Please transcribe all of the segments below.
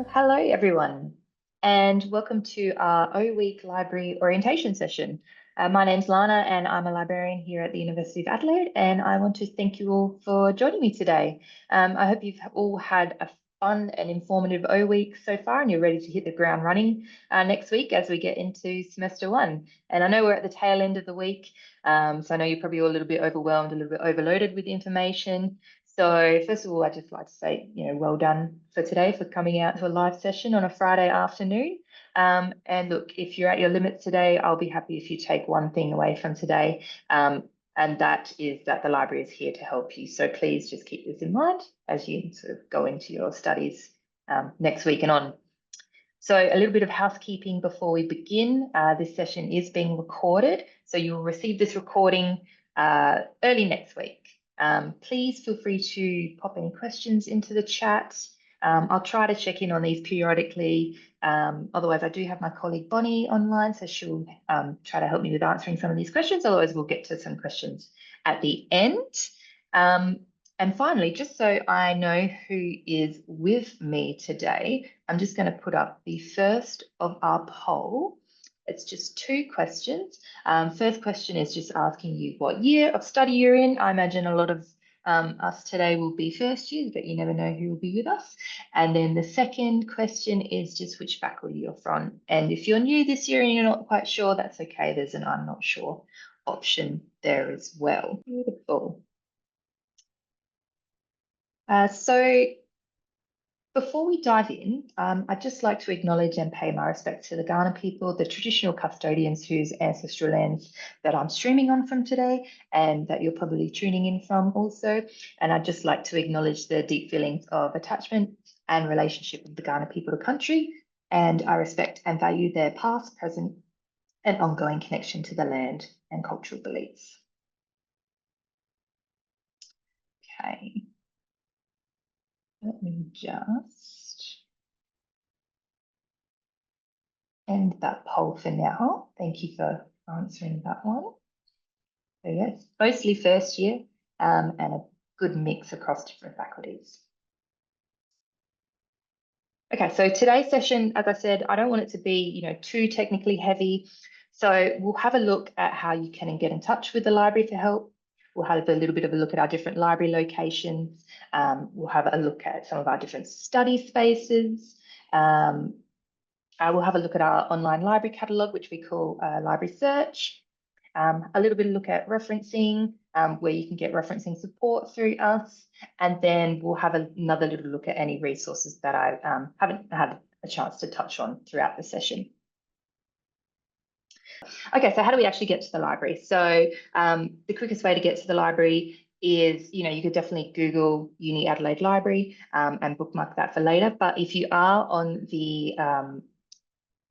Hello, everyone, and welcome to our O-Week Library Orientation session. My name's Lana, and I'm a librarian here at the University of Adelaide, and I want to thank you all for joining me today. I hope you've all had a fun and informative O-Week so far, and you're ready to hit the ground running next week as we get into semester one. And I know we're at the tail end of the week, so I know you're probably all a little bit overwhelmed, a little bit overloaded with information. So first of all, I'd just like to say, well done for today for coming out to a live session on a Friday afternoon. And look, if you're at your limits today, I'll be happy if you take one thing away from today. And that is that the library is here to help you. So please just keep this in mind as you sort of go into your studies next week and on. So a little bit of housekeeping before we begin. This session is being recorded, so you'll receive this recording early next week. Please feel free to pop any questions into the chat. I'll try to check in on these periodically. Otherwise, I do have my colleague Bonnie online, so she'll try to help me with answering some of these questions. Otherwise, we'll get to some questions at the end. And finally, just so I know who is with me today, I'm just going to put up the first of our poll. It's just two questions. First question is just asking you what year of study you're in. I imagine a lot of us today will be first years, but you never know who will be with us. And then the second question is just which faculty you're from. And if you're new this year and you're not quite sure, that's okay. There's an I'm not sure option there as well. Beautiful. So before we dive in, I'd just like to acknowledge and pay my respect to the Kaurna people, the traditional custodians whose ancestral lands that I'm streaming on from today and that you're probably tuning in from also. And I'd just like to acknowledge the deep feelings of attachment and relationship of the Kaurna people to country, and I respect and value their past, present, and ongoing connection to the land and cultural beliefs. Okay. Let me just end that poll for now. Thank you for answering that one. So yes, mostly first year and a good mix across different faculties. Okay, so today's session, as I said, I don't want it to be, too technically heavy. So we'll have a look at how you can get in touch with the library for help. We'll have a little bit of a look at our different library locations. We'll have a look at some of our different study spaces. We'll have a look at our online library catalogue, which we call Library Search. A little bit of look at referencing, where you can get referencing support through us. And then we'll have another little look at any resources that I haven't had a chance to touch on throughout the session. Okay, so how do we actually get to the library? So the quickest way to get to the library is, you could definitely Google Uni Adelaide Library and bookmark that for later. But if you are on the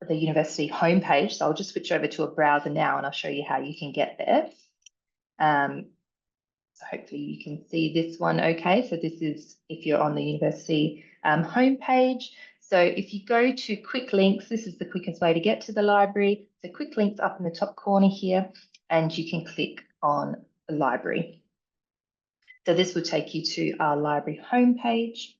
university homepage, so I'll just switch over to a browser now and I'll show you how you can get there. So hopefully you can see this one okay. So this is if you're on the university homepage. So if you go to quick links, this is the quickest way to get to the library. So quick links up in the top corner here, and you can click on the library. So this will take you to our library homepage.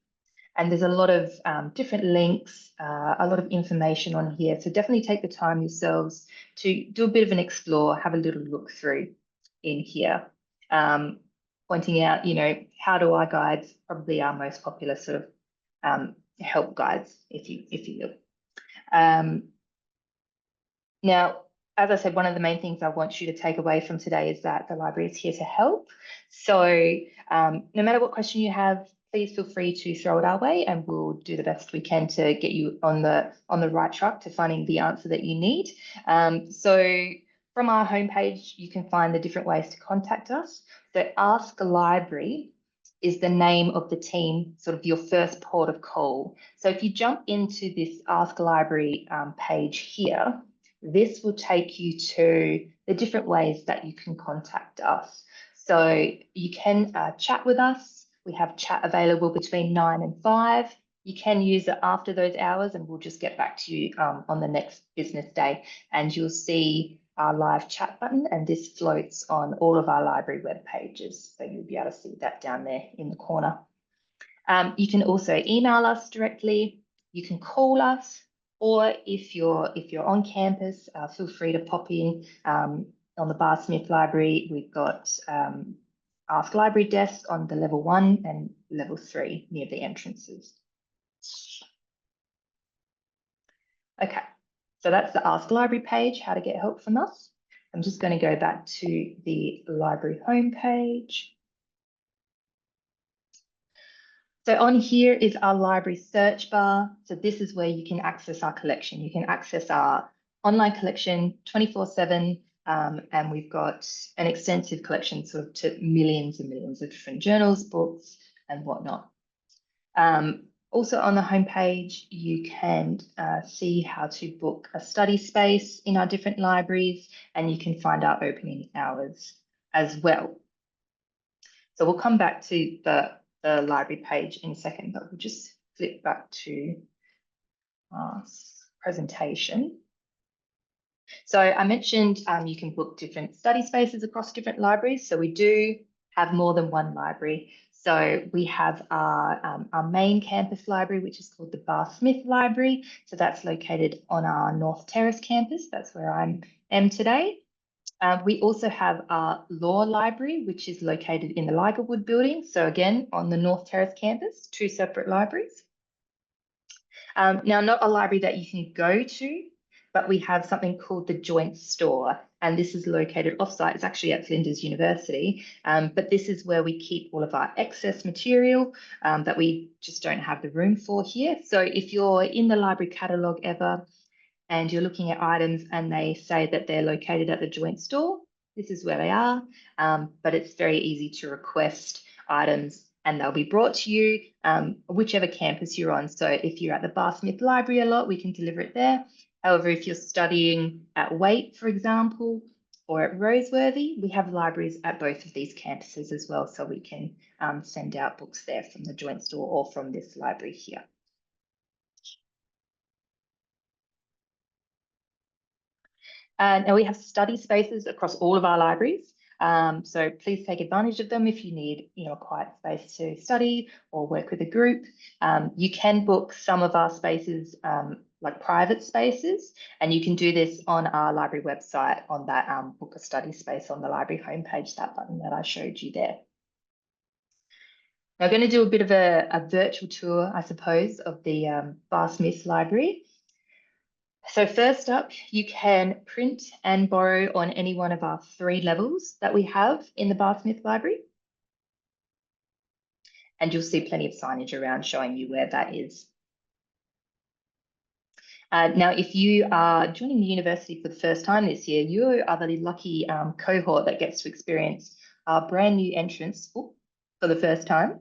And there's a lot of different links, a lot of information on here. So definitely take the time yourselves to do a bit of an explore, have a little look through in here. Pointing out, how do I guides, probably our most popular sort of help guides, if you will. Now, as I said, one of the main things I want you to take away from today is that the library is here to help. So no matter what question you have, please feel free to throw it our way and we'll do the best we can to get you on the right track to finding the answer that you need. So from our homepage, you can find the different ways to contact us. So Ask the Library is the name of the team, sort of your first port of call. So if you jump into this Ask Library page here, this will take you to the different ways that you can contact us. So you can chat with us. We have chat available between 9 and 5. You can use it after those hours and we'll just get back to you on the next business day. And you'll see our live chat button, and this floats on all of our library web pages. So you'll be able to see that down there in the corner. You can also email us directly. you can call us, or if you're on campus, feel free to pop in on the Bar Smith Library. We've got Ask Library desk on the level 1 and level 3 near the entrances. Okay, so that's the Ask Library page, how to get help from us. I'm just going to go back to the library homepage. So on here is our library search bar. So this is where you can access our collection. You can access our online collection 24/7, and we've got an extensive collection, sort of to millions and millions of different journals, books, and whatnot. Also on the homepage, you can see how to book a study space in our different libraries, and you can find our opening hours as well. So we'll come back to the library page in a second, but we'll just flip back to our presentation. So I mentioned you can book different study spaces across different libraries. So we do have more than one library. So we have our main campus library, which is called the Bar Smith Library. So that's located on our North Terrace campus. That's where I am today. We also have our law library, which is located in the Ligerwood building. So again, on the North Terrace campus, 2 separate libraries. Now, not a library that you can go to, but we have something called the Joint Store, and this is located offsite. It's actually at Flinders University, but this is where we keep all of our excess material that we just don't have the room for here. So if you're in the library catalogue ever, and you're looking at items and they say that they're located at the Joint Store, this is where they are, but it's very easy to request items and they'll be brought to you, whichever campus you're on. So if you're at the Bar Smith Library a lot, we can deliver it there. However, if you're studying at Waite, for example, or at Roseworthy, we have libraries at both of these campuses as well, so we can send out books there from the Joint Store or from this library here. Now we have study spaces across all of our libraries. So please take advantage of them if you need, a quiet space to study or work with a group. You can book some of our spaces like private spaces, and you can do this on our library website on that book a study space on the library homepage, that button that I showed you there. Now I'm going to do a bit of a virtual tour, I suppose, of the Bar Smith Library. So first up, you can print and borrow on any one of our 3 levels that we have in the Bar Smith Library. And you'll see plenty of signage around showing you where that is. Now, if you are joining the university for the first time this year, you are the lucky cohort that gets to experience our brand new entrance for the first time.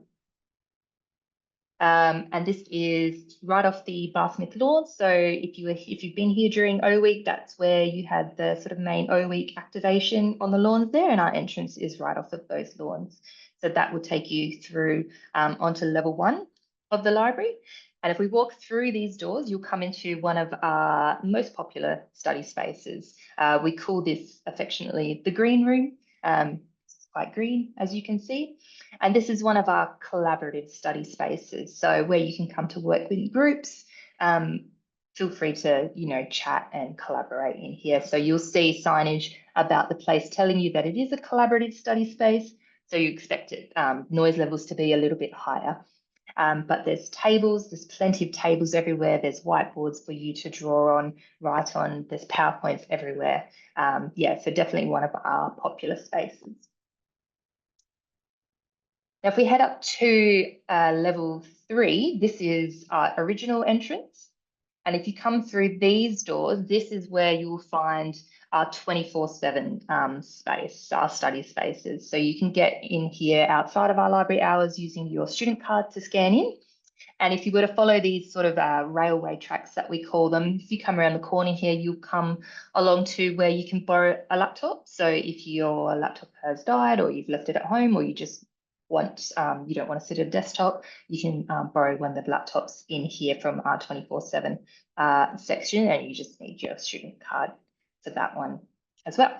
And this is right off the Bar Smith lawn. So if you've been here during O Week, that's where you had the sort of main O Week activation on the lawns there, and our entrance is right off of those lawns. So that will take you through onto level 1 of the library. And if we walk through these doors, you'll come into one of our most popular study spaces. We call this affectionately the green room. It's quite green, as you can see. And this is one of our collaborative study spaces. So where you can come to work with groups, feel free to, chat and collaborate in here. So you'll see signage about the place telling you that it is a collaborative study space. So you expect it, noise levels to be a little bit higher. But there's plenty of tables everywhere. There's whiteboards for you to draw on, write on. There's PowerPoints everywhere. So definitely one of our popular spaces. Now, if we head up to level 3, this is our original entrance. And if you come through these doors, this is where you'll find our 24/7 space, our study spaces. So you can get in here outside of our library hours using your student card to scan in. And if you were to follow these sort of railway tracks that we call them, if you come around the corner here, you'll come along to where you can borrow a laptop. So if your laptop has died or you've left it at home or you just you don't want to sit at a desktop, you can borrow one of the laptops in here from our 24/7 section, and you just need your student card for that one as well.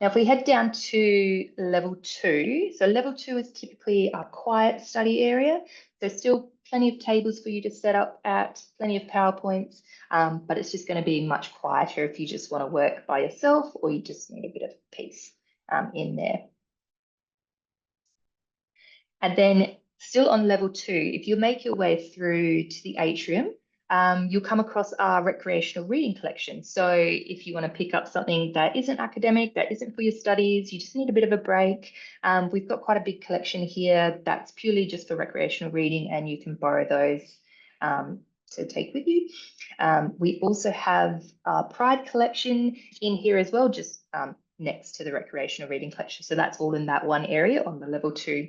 Now, if we head down to level 2, so level 2 is typically a quiet study area. There's still plenty of tables for you to set up at, plenty of PowerPoints, but it's just going to be much quieter if you just want to work by yourself or you just need a bit of peace in there. And then still on level 2, if you make your way through to the atrium, you'll come across our recreational reading collection. So if you want to pick up something that isn't academic, that isn't for your studies, you just need a bit of a break, we've got quite a big collection here that's purely just for recreational reading, and you can borrow those to take with you. We also have our Pride collection in here as well, just next to the recreational reading collection. So that's all in that one area on the level 2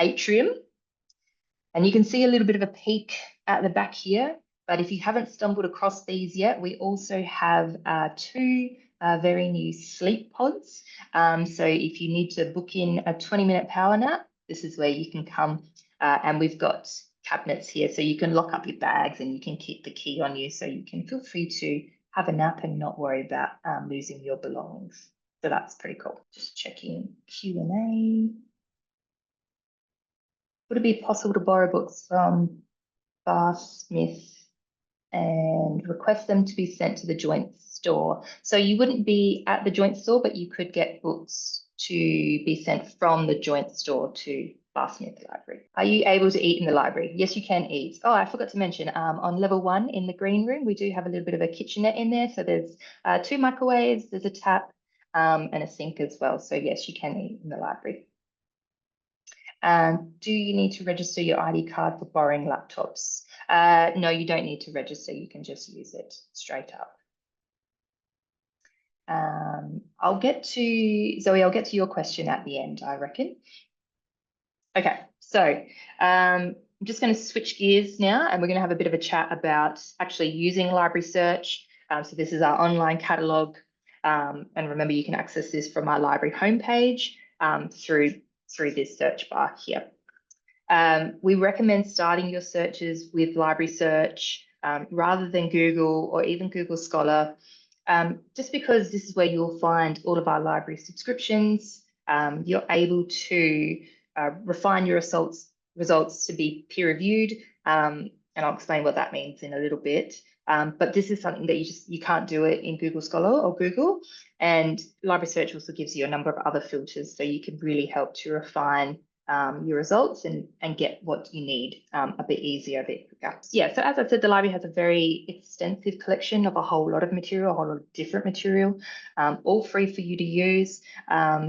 atrium. And you can see a little bit of a peek at the back here, but if you haven't stumbled across these yet, we also have 2 very new sleep pods. So if you need to book in a 20-minute power nap, this is where you can come, and we've got cabinets here, so you can lock up your bags and you can keep the key on you, so you can feel free to have a nap and not worry about losing your belongings. So that's pretty cool. Just checking Q&A. Would it be possible to borrow books from Bath Smith and request them to be sent to the joint store? So you wouldn't be at the joint store, but you could get books to be sent from the joint store to Bath Smith Library. Are you able to eat in the library? Yes, you can eat. Oh, I forgot to mention, on level 1 in the green room, we do have a little bit of a kitchenette in there. So there's 2 microwaves, there's a tap, and a sink as well. So yes, you can eat in the library. Do you need to register your ID card for borrowing laptops? No, you don't need to register. You can just use it straight up. I'll get to, Zoe, I'll get to your question at the end, I reckon. Okay, so I'm just going to switch gears now, and we're going to have a bit of a chat about actually using library search. So this is our online catalogue. And remember, you can access this from our library homepage through this search bar here. We recommend starting your searches with library search rather than Google or even Google Scholar, just because this is where you'll find all of our library subscriptions. You're able to refine your results to be peer reviewed, and I'll explain what that means in a little bit. But this is something that you can't do it in Google Scholar or Google, and library search also gives you a number of other filters, so you can really help to refine your results and get what you need a bit easier, a bit quicker. Yeah, so as I said, the library has a very extensive collection of a whole lot of material, a whole lot of different material, all free for you to use.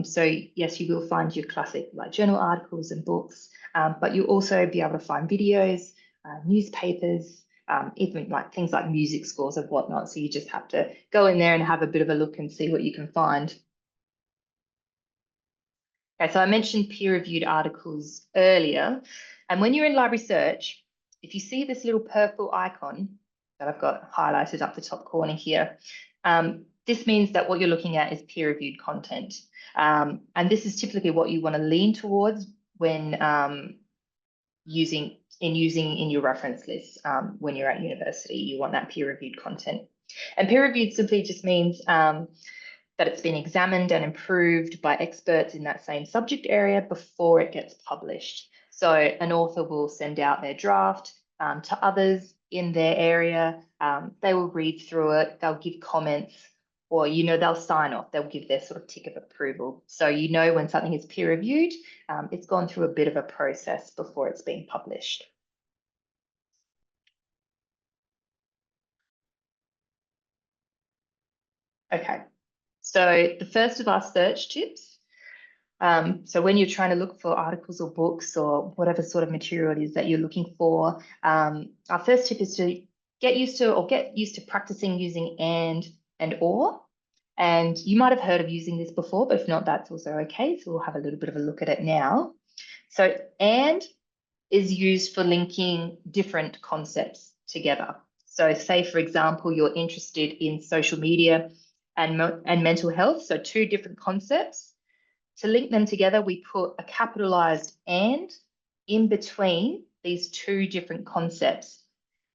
So yes, you will find your classic like journal articles and books, but you'll also be able to find videos, newspapers, even like things like music scores and whatnot. So you just have to go in there and have a bit of a look and see what you can find. Okay, so I mentioned peer-reviewed articles earlier, and when you're in library search, if you see this little purple icon that I've got highlighted up the top corner here, this means that what you're looking at is peer-reviewed content. And this is typically what you want to lean towards when using in your reference list when you're at university. You want that peer-reviewed content. And peer-reviewed simply just means that it's been examined and improved by experts in that same subject area before it gets published. So an author will send out their draft to others in their area. They will read through it, they'll give comments, or they'll sign off, they'll give their sort of tick of approval. So when something is peer reviewed, it's gone through a bit of a process before it's been published. Okay. So the first of our search tips, so when you're trying to look for articles or books or whatever sort of material it is that you're looking for, our first tip is to get used to practicing using and or. And you might have heard of using this before, but if not, that's also okay. So we'll have a little bit of a look at it now. So and is used for linking different concepts together. So say, for example, you're interested in social media and mental health, so 2 different concepts. To link them together, we put a capitalized and in between these 2 different concepts.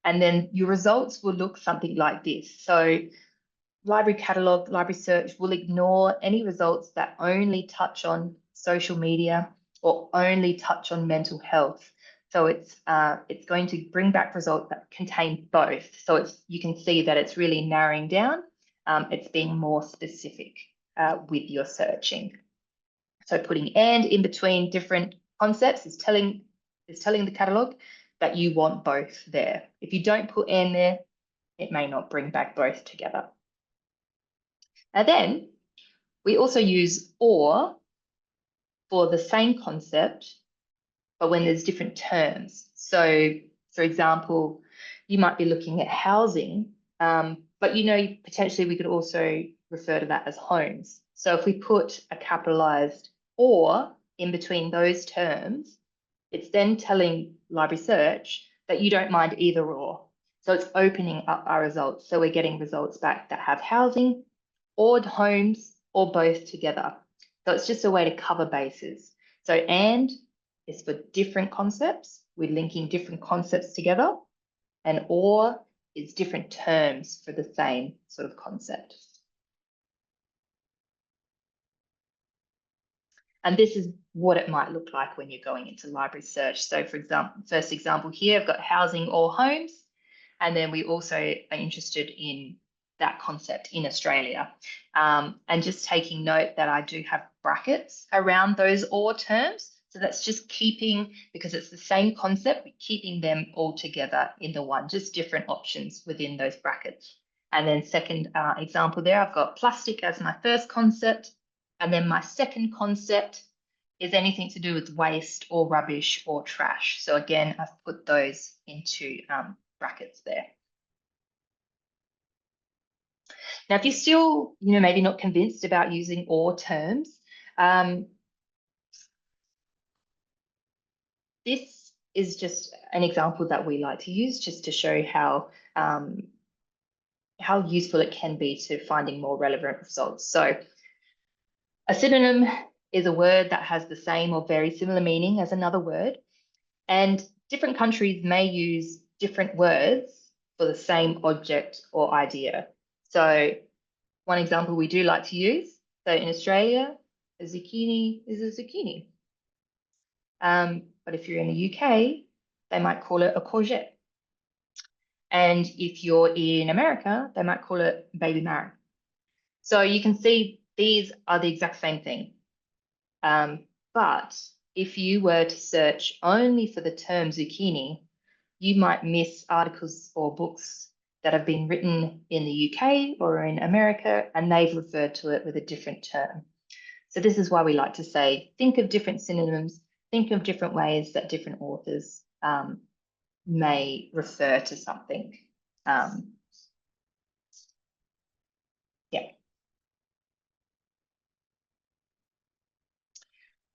And then your results will look something like this. So library catalog, library search will ignore any results that only touch on social media or only touch on mental health. So it's going to bring back results that contain both. So you can see that it's really narrowing down. It's being more specific with your searching. So putting and in between different concepts is telling the catalog that you want both there. If you don't put and there, it may not bring back both together. And then we also use or for the same concept, but when there's different terms. So, for example, you might be looking at housing, but potentially we could also refer to that as homes. So if we put a capitalized or in between those terms, it's then telling library search that you don't mind either or. So it's opening up our results. So we're getting results back that have housing or homes or both together. So it's just a way to cover bases. So and is for different concepts. We're linking different concepts together. And or is different terms for the same sort of concept. And this is what it might look like when you're going into library search. So for example, first example here, I've got housing or homes. And then we also are interested in that concept in Australia. And just taking note that I do have brackets around those or terms. So that's just keeping, because it's the same concept, keeping them all together in the one, just different options within those brackets. And then second example there, I've got plastic as my first concept. And then my second concept is anything to do with waste or rubbish or trash. So again, I've put those into brackets there. Now, if you're still, maybe not convinced about using or terms, this is just an example that we like to use just to show how useful it can be to finding more relevant results. So a synonym is a word that has the same or very similar meaning as another word, and different countries may use different words for the same object or idea. So one example we do like to use, so in Australia, a zucchini is a zucchini. But if you're in the UK, they might call it a courgette. And if you're in America, they might call it baby marrow. So you can see these are the exact same thing. But if you were to search only for the term zucchini, you might miss articles or books that have been written in the UK or in America, and they've referred to it with a different term. So this is why we like to say, think of different synonyms, think of different ways that different authors may refer to something. Yeah.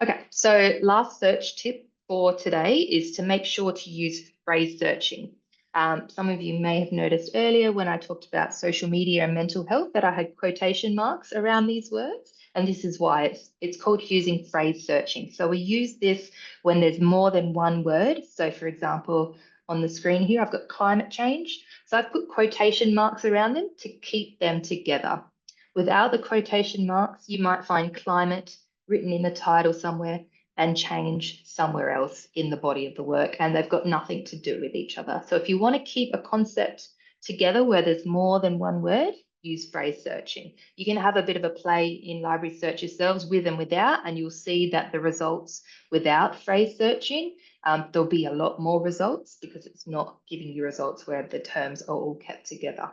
Okay, so last search tip for today is to make sure to use phrase searching. Some of you may have noticed earlier when I talked about social media and mental health that I had quotation marks around these words, and this is why it's called using phrase searching. So we use this when there's more than one word. So for example, on the screen here, I've got climate change. So I've put quotation marks around them to keep them together. Without the quotation marks, you might find climate written in the title somewhere and change somewhere else in the body of the work, and they've got nothing to do with each other. So if you want to keep a concept together where there's more than one word, use phrase searching. You can have a bit of a play in library search yourselves with and without, and you'll see that the results without phrase searching, there'll be a lot more results because it's not giving you results where the terms are all kept together.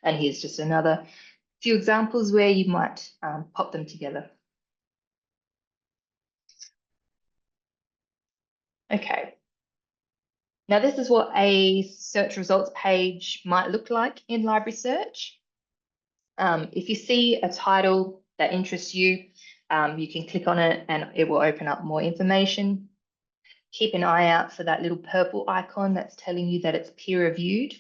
And here's just another few examples where you might pop them together. Okay. Now this is what a search results page might look like in library search. If you see a title that interests you, you can click on it and it will open up more information. Keep an eye out for that little purple icon that's telling you that it's peer reviewed.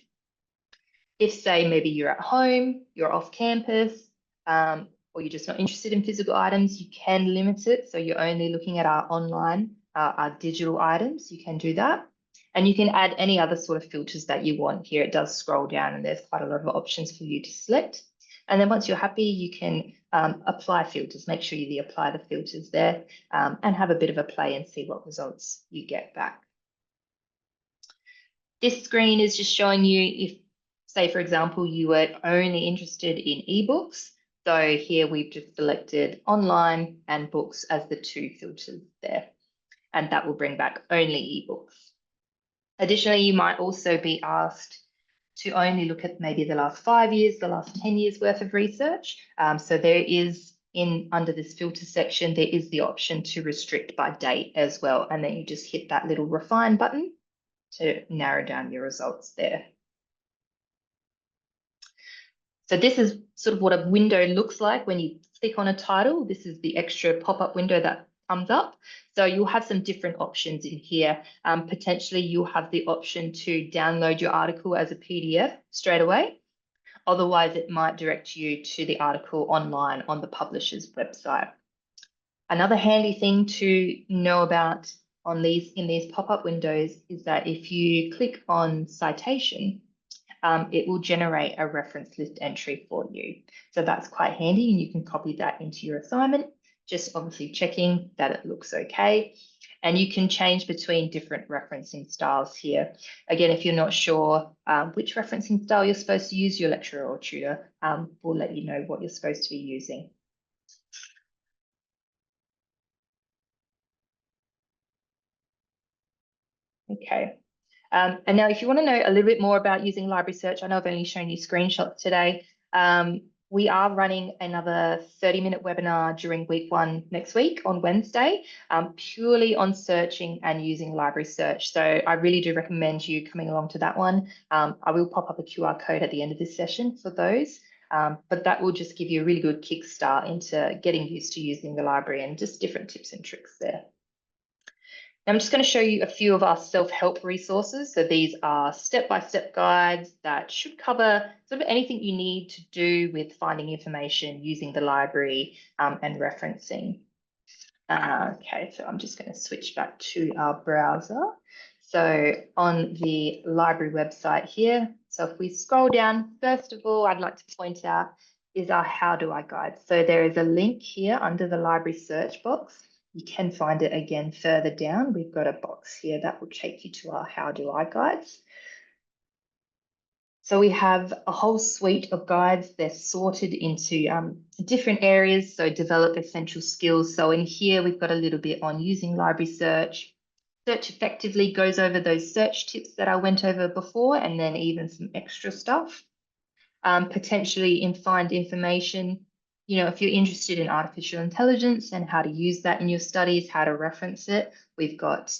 If say maybe you're at home, you're off campus, or you're just not interested in physical items, you can limit it. So you're only looking at our online, our digital items, you can do that. And you can add any other sort of filters that you want here. It does scroll down and there's quite a lot of options for you to select. And then once you're happy, you can apply filters. Make sure you apply the filters there and have a bit of a play and see what results you get back. This screen is just showing you if, say, for example, you were only interested in ebooks. So here we've just selected online and books as the two filters there, and that will bring back only ebooks. Additionally, you might also be asked to only look at maybe the last 5 years, the last 10 years worth of research. So there is under this filter section, there is the option to restrict by date as well. And then you just hit that little refine button to narrow down your results there. So this is sort of what a window looks like when you click on a title. This is the extra pop-up window that comes up. So you'll have some different options in here. Potentially you'll have the option to download your article as a PDF straight away. Otherwise, it might direct you to the article online on the publisher's website. Another handy thing to know about in these pop-up windows is that if you click on citation, it will generate a reference list entry for you. So that's quite handy and you can copy that into your assignment, just obviously checking that it looks okay. And you can change between different referencing styles here. Again, if you're not sure which referencing style you're supposed to use, your lecturer or tutor will let you know what you're supposed to be using. Okay. And now if you want to know a little bit more about using Library Search, I know I've only shown you screenshots today. We are running another 30-minute webinar during week 1 next week on Wednesday, purely on searching and using Library Search. So I really do recommend you coming along to that one. I will pop up a QR code at the end of this session for those, but that will just give you a really good kickstart into getting used to using the library and just different tips and tricks there. Now I'm just going to show you a few of our self-help resources. So these are step-by-step guides that should cover sort of anything you need to do with finding information using the library and referencing. Okay, so I'm just going to switch back to our browser. So on the library website here, so if we scroll down, first of all, I'd like to point out is our How Do I guide. So there is a link here under the library search box. You can find it again further down. We've got a box here that will take you to our How Do I guides. So we have a whole suite of guides. They're sorted into different areas. So develop essential skills. So in here, we've got a little bit on using library search. Search effectively goes over those search tips that I went over before, and then even some extra stuff. Potentially in find information. You know, if you're interested in artificial intelligence and how to use that in your studies, how to reference it, we've got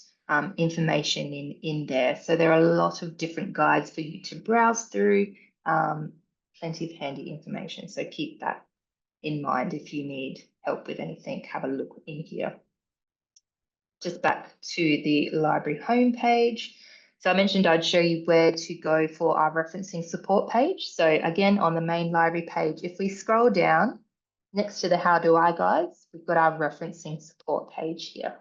information in there. So there are a lot of different guides for you to browse through, plenty of handy information. So keep that in mind if you need help with anything, have a look in here. Just back to the library homepage. So I mentioned I'd show you where to go for our referencing support page. So again, on the main library page, if we scroll down next to the How Do I guides, we've got our referencing support page here.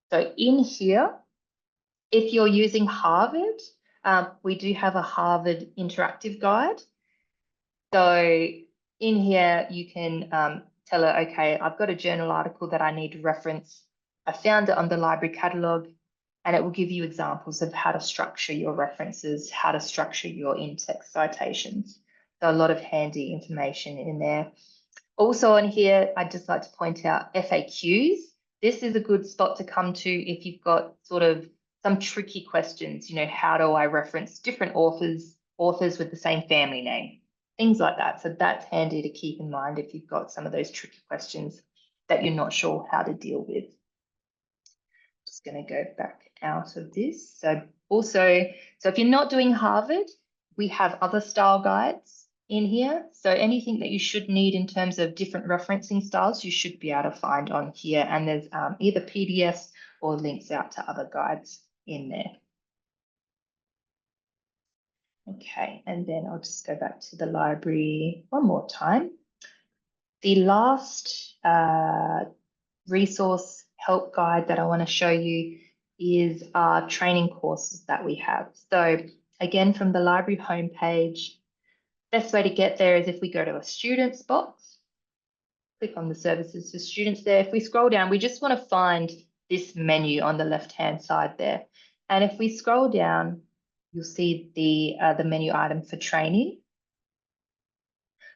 So in here, if you're using Harvard, we do have a Harvard interactive guide. So in here, you can tell her, okay, I've got a journal article that I need to reference. I found it on the library catalogue, and it will give you examples of how to structure your references, how to structure your in-text citations. So a lot of handy information in there. Also on here, I'd just like to point out FAQs. This is a good spot to come to if you've got sort of some tricky questions, you know, how do I reference different authors with the same family name, things like that. So that's handy to keep in mind if you've got some of those tricky questions that you're not sure how to deal with. Just going to go back out of this. So if you're not doing Harvard, we have other style guides in here. So anything that you should need in terms of different referencing styles, you should be able to find on here. And there's either PDFs or links out to other guides in there. Okay, and then I'll just go back to the library one more time. The last resource help guide that I want to show you is our training courses that we have. So again, from the library homepage, best way to get there is if we go to a students box, click on the services for students there. If we scroll down, we just want to find this menu on the left-hand side there. And if we scroll down, you'll see the menu item for training.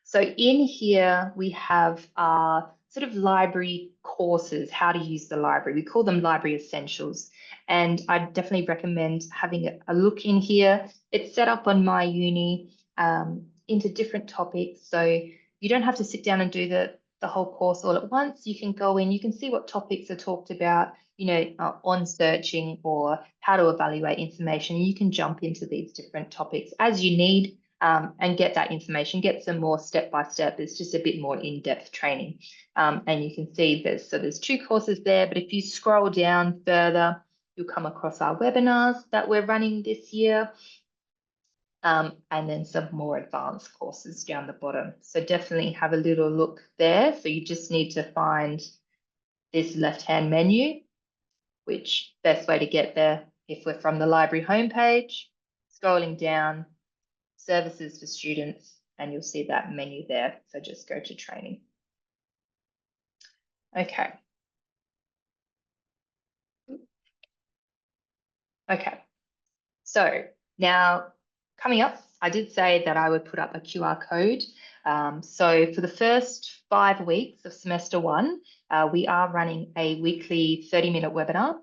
So in here, we have our sort of library courses, how to use the library. We call them library essentials. And I definitely recommend having a look in here. It's set up on My Uni into different topics. So you don't have to sit down and do the whole course all at once. You can go in, you can see what topics are talked about, on searching or how to evaluate information. You can jump into these different topics as you need. And get that information, get some more step-by-step. It's just a bit more in-depth training. And you can see there's 2 courses there, but if you scroll down further, you'll come across our webinars that we're running this year, and then some more advanced courses down the bottom. So definitely have a little look there. So you just need to find this left-hand menu, which best way to get there, if we're from the library homepage, scrolling down, services for students, and you'll see that menu there. So just go to training. Okay. Okay. So now coming up, I did say that I would put up a QR code. So for the first 5 weeks of semester 1, we are running a weekly 30-minute webinar.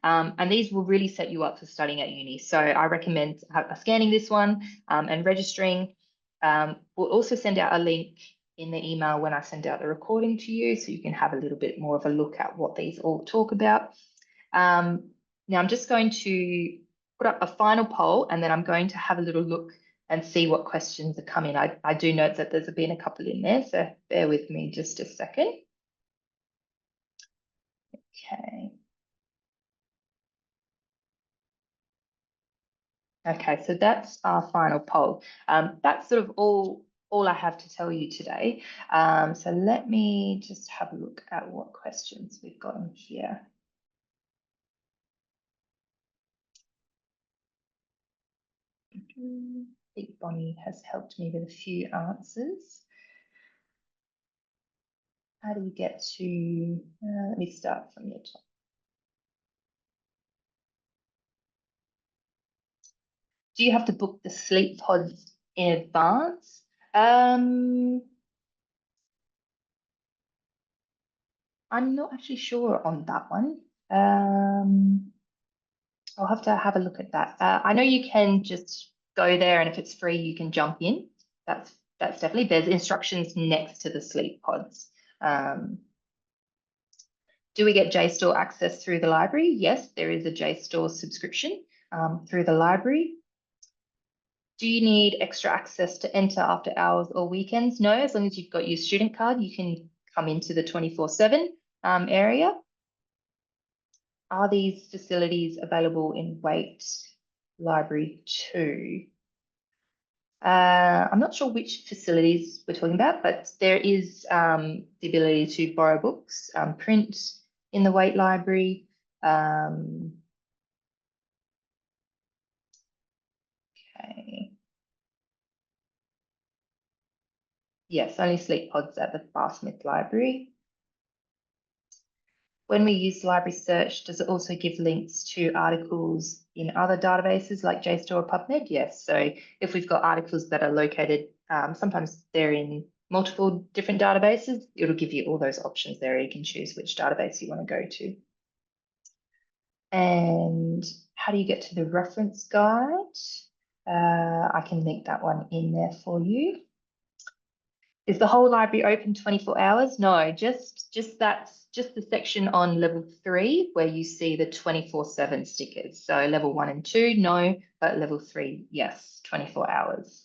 And these will really set you up for studying at uni. So I recommend scanning this one and registering. We'll also send out a link in the email when I send out the recording to you, so you can have a little bit more of a look at what these all talk about. Now I'm just going to put up a final poll, and then I'm going to have a little look and see what questions are coming. I do note that there's been a couple in there, so bear with me just a second. Okay. Okay, so that's our final poll. That's sort of all I have to tell you today. So let me just have a look at what questions we've got in here. I think Bonnie has helped me with a few answers. How do you get to, let me start from the top. Do you have to book the sleep pods in advance? I'm not actually sure on that one. I'll have to have a look at that. I know you can just go there, and if it's free, you can jump in. That's definitely, there's instructions next to the sleep pods. Do we get JSTOR access through the library? Yes, there is a JSTOR subscription through the library. Do you need extra access to enter after hours or weekends? No, as long as you've got your student card, you can come into the 24/7 area. Are these facilities available in Waite Library 2? I'm not sure which facilities we're talking about, but there is the ability to borrow books, print in the Waite Library. Okay. Yes, only sleep pods at the Bathsmith Library. When we use library search, does it also give links to articles in other databases like JSTOR or PubMed? Yes. So if we've got articles that are located, sometimes they're in multiple different databases, it'll give you all those options there. You can choose which database you want to go to. And how do you get to the reference guide? I can link that one in there for you. Is the whole library open 24 hours? No, just the section on level 3 where you see the 24/7 stickers. So level 1 and 2, no, but level 3, yes, 24 hours.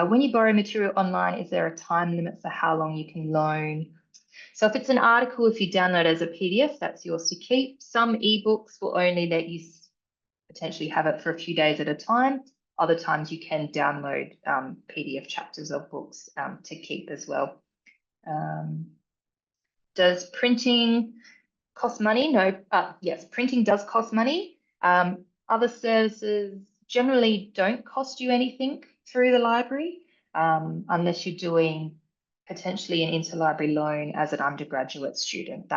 When you borrow material online, is there a time limit for how long you can loan? So if it's an article, if you download as a PDF, that's yours to keep. Some ebooks will only let you potentially have it for a few days at a time. Other times you can download PDF chapters of books to keep as well. Does printing Cost money? No. Yes, printing does cost money. Other services generally don't cost you anything through the library, unless you're doing potentially an interlibrary loan as an undergraduate student.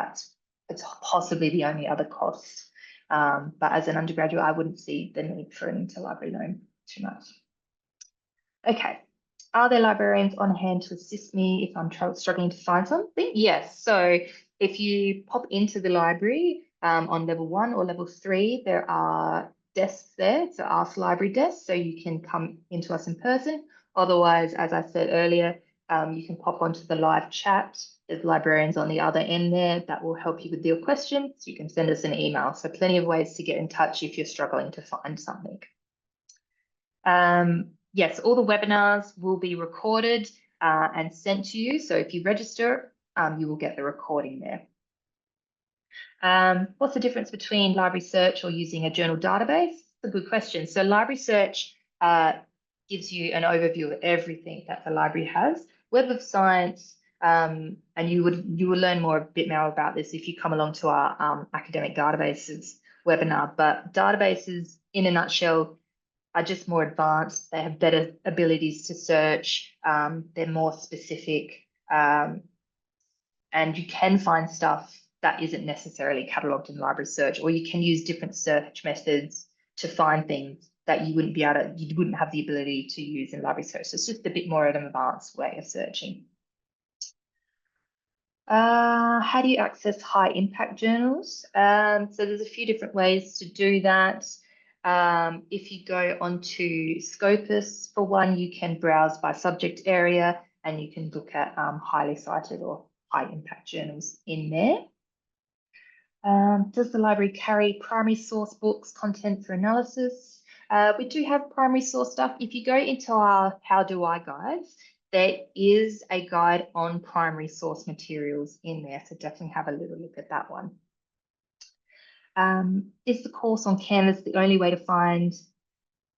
It's possibly the only other cost. But as an undergraduate, I wouldn't see the need for an interlibrary loan too much. Okay. Are there librarians on hand to assist me if I'm struggling to find something? Yes. So if you pop into the library on level 1 or level 3, there are desks there. So Ask Library desks, so you can come into us in person. Otherwise, as I said earlier, you can pop onto the live chat. There's librarians on the other end there that will help you with your questions. You can send us an email. So plenty of ways to get in touch if you're struggling to find something. Yes, all the webinars will be recorded and sent to you. So if you register, you will get the recording there. What's the difference between library search or using a journal database? It's a good question. So library search gives you an overview of everything that the library has. Web of Science, and you will learn a bit more about this if you come along to our academic databases webinar. But databases, in a nutshell, are just more advanced. They have better abilities to search. They're more specific, and you can find stuff that isn't necessarily catalogued in library search, or you can use different search methods to find things that you wouldn't have the ability to use in library search. So it's just a bit more of an advanced way of searching. How do you access high impact journals? So there's a few different ways to do that. If you go onto Scopus, for one, you can browse by subject area and you can look at highly cited or high impact journals in there. Does the library carry primary source books, content for analysis? We do have primary source stuff. If you go into our How Do I guides, there is a guide on primary source materials in there, so definitely have a little look at that one. Is the course on Canvas the only way to find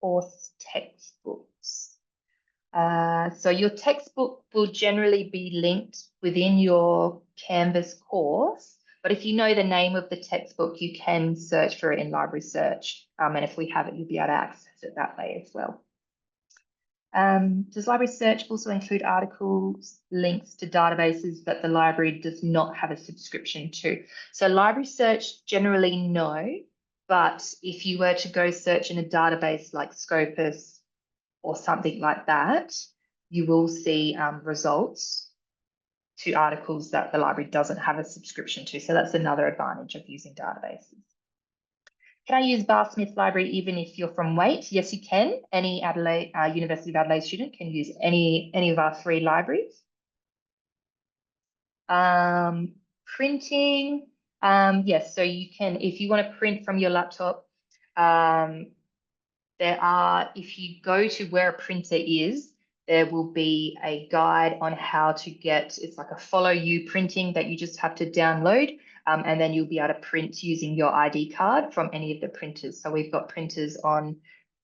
course textbooks? So your textbook will generally be linked within your Canvas course, but if you know the name of the textbook, you can search for it in library search, and if we have it, you'll be able to access it that way as well. Does library search also include articles, links to databases that the library does not have a subscription to? So library search generally no, but if you were to go search in a database like Scopus or something like that, you will see results to articles that the library doesn't have a subscription to. So that's another advantage of using databases. Can I use Bar Smith Library even if you're from Waite? Yes, you can. Any Adelaide, University of Adelaide student can use any of our 3 libraries. Printing, yes, so you can, if you want to print from your laptop, if you go to where a printer is, there will be a guide on how to get, it's like a follow you printing that you just have to download. And then you'll be able to print using your ID card from any of the printers. So we've got printers on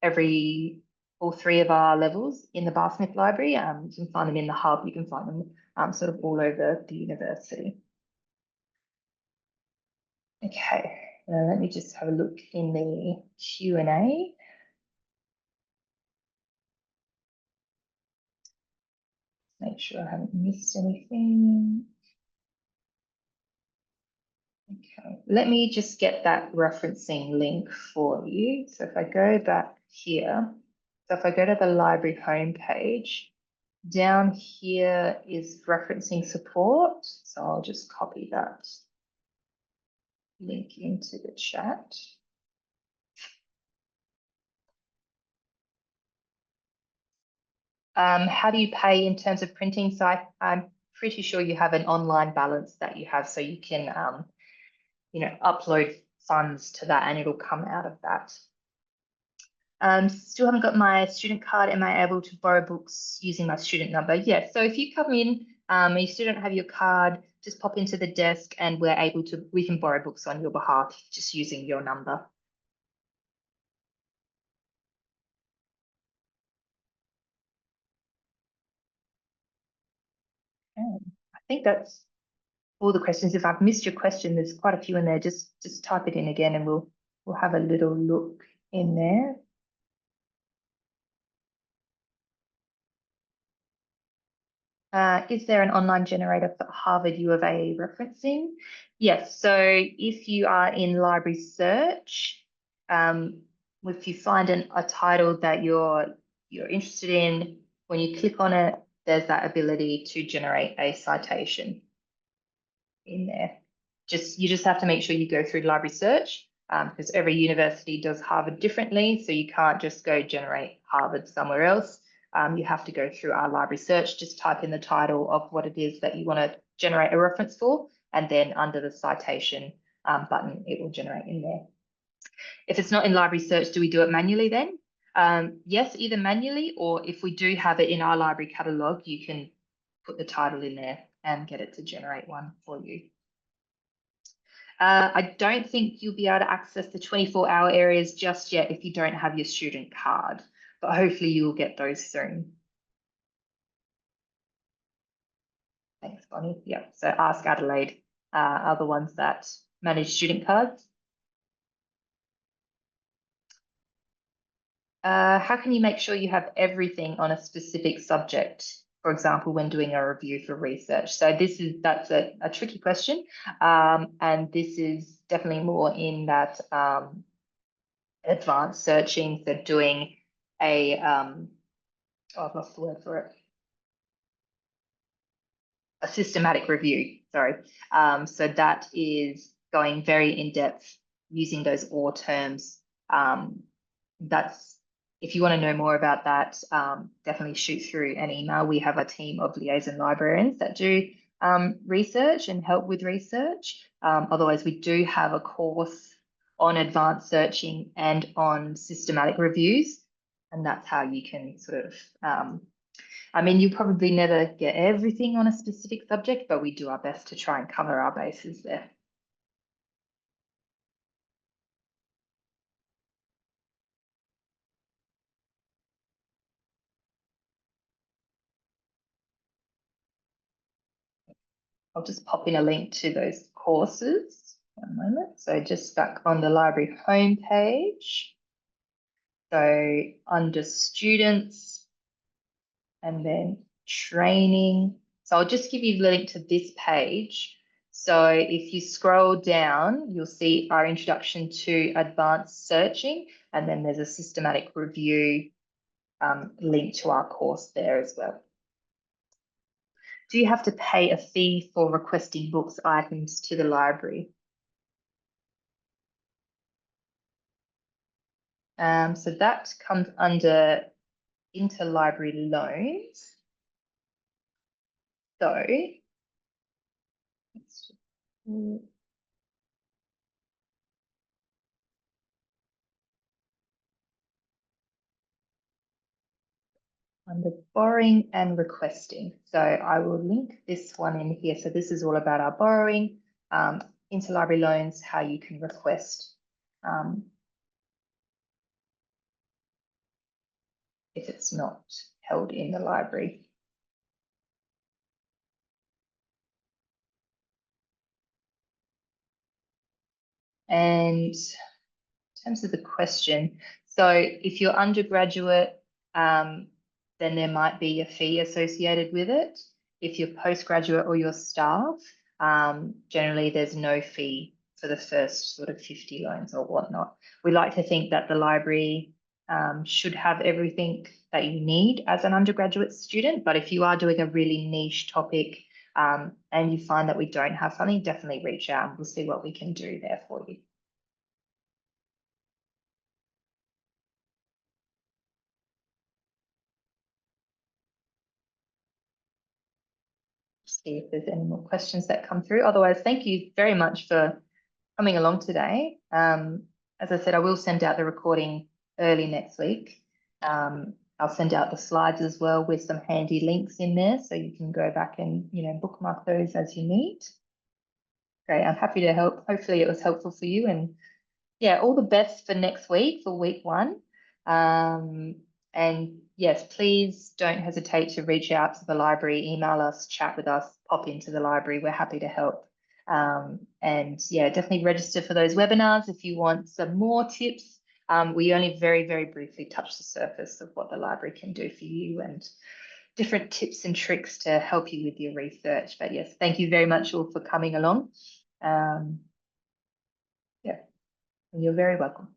all 3 of our levels in the Bar Smith Library. You can find them in the hub, you can find them sort of all over the university. Okay, let me just have a look in the Q&A. Make sure I haven't missed anything. Okay, let me just get that referencing link for you. So if I go back here, so if I go to the library homepage, down here is referencing support. So I'll just copy that link into the chat. How do you pay in terms of printing? So I'm pretty sure you have an online balance that you have, so you can upload funds to that and it'll come out of that. Still haven't got my student card. Am I able to borrow books using my student number? Yes. So if you come in and you still don't have your card, just pop into the desk and we can borrow books on your behalf just using your number. Okay. I think that's all the questions. If I've missed your question, there's quite a few in there. Just type it in again, and we'll have a little look in there. Is there an online generator for Harvard U of A referencing? Yes. So if you are in library search, if you find a title that you're interested in, when you click on it, there's that ability to generate a citation in there. You just have to make sure you go through library search, because every university does Harvard differently. So you can't just go generate Harvard somewhere else. You have to go through our library search, just type in the title of what it is that you want to generate a reference for, and then under the citation button, it will generate in there. If it's not in library search, do we do it manually then? Yes, either manually, or if we do have it in our library catalogue, you can put the title in there and get it to generate one for you. I don't think you'll be able to access the 24-hour areas just yet if you don't have your student card, but hopefully you'll get those soon. Thanks, Bonnie. Yeah, so Ask Adelaide are the ones that manage student cards. How can you make sure you have everything on a specific subject, for example, when doing a review for research? So that's a tricky question, and this is definitely more in that advanced searching, so doing a I've lost the word for it. A systematic review, sorry. So that is going very in depth using those OR terms. If you want to know more about that, definitely shoot through an email. We have a team of liaison librarians that do research and help with research. Otherwise, we do have a course on advanced searching and on systematic reviews. And that's how you can sort of, you probably never get everything on a specific subject, but we do our best to try and cover our bases there. I'll just pop in a link to those courses. One moment. So just back on the library homepage. So under students and then training. So I'll just give you the link to this page. So if you scroll down, you'll see our introduction to advanced searching, and then there's a systematic review link to our course there as well. Do you have to pay a fee for requesting books items to the library? So that comes under interlibrary loans. So under borrowing and requesting. So I will link this one in here. So this is all about our borrowing, interlibrary loans, how you can request if it's not held in the library. And in terms of the question, so if you're undergraduate, then there might be a fee associated with it. If you're postgraduate or you're staff, generally there's no fee for the first sort of 50 loans or whatnot. We like to think that the library should have everything that you need as an undergraduate student, but if you are doing a really niche topic and you find that we don't have something, definitely reach out and we'll see what we can do there for you. See if there's any more questions that come through. Otherwise, thank you very much for coming along today. As I said, I will send out the recording early next week. I'll send out the slides as well with some handy links in there so you can go back and bookmark those as you need. Great, I'm happy to help. Hopefully it was helpful for you, and yeah, all the best for next week, for week 1. And yes, please don't hesitate to reach out to the library, email us, chat with us, pop into the library. We're happy to help. And yeah, definitely register for those webinars if you want some more tips. We only very, very briefly touch the surface of what the library can do for you and different tips and tricks to help you with your research. But yes, thank you very much all for coming along. Yeah, you're very welcome.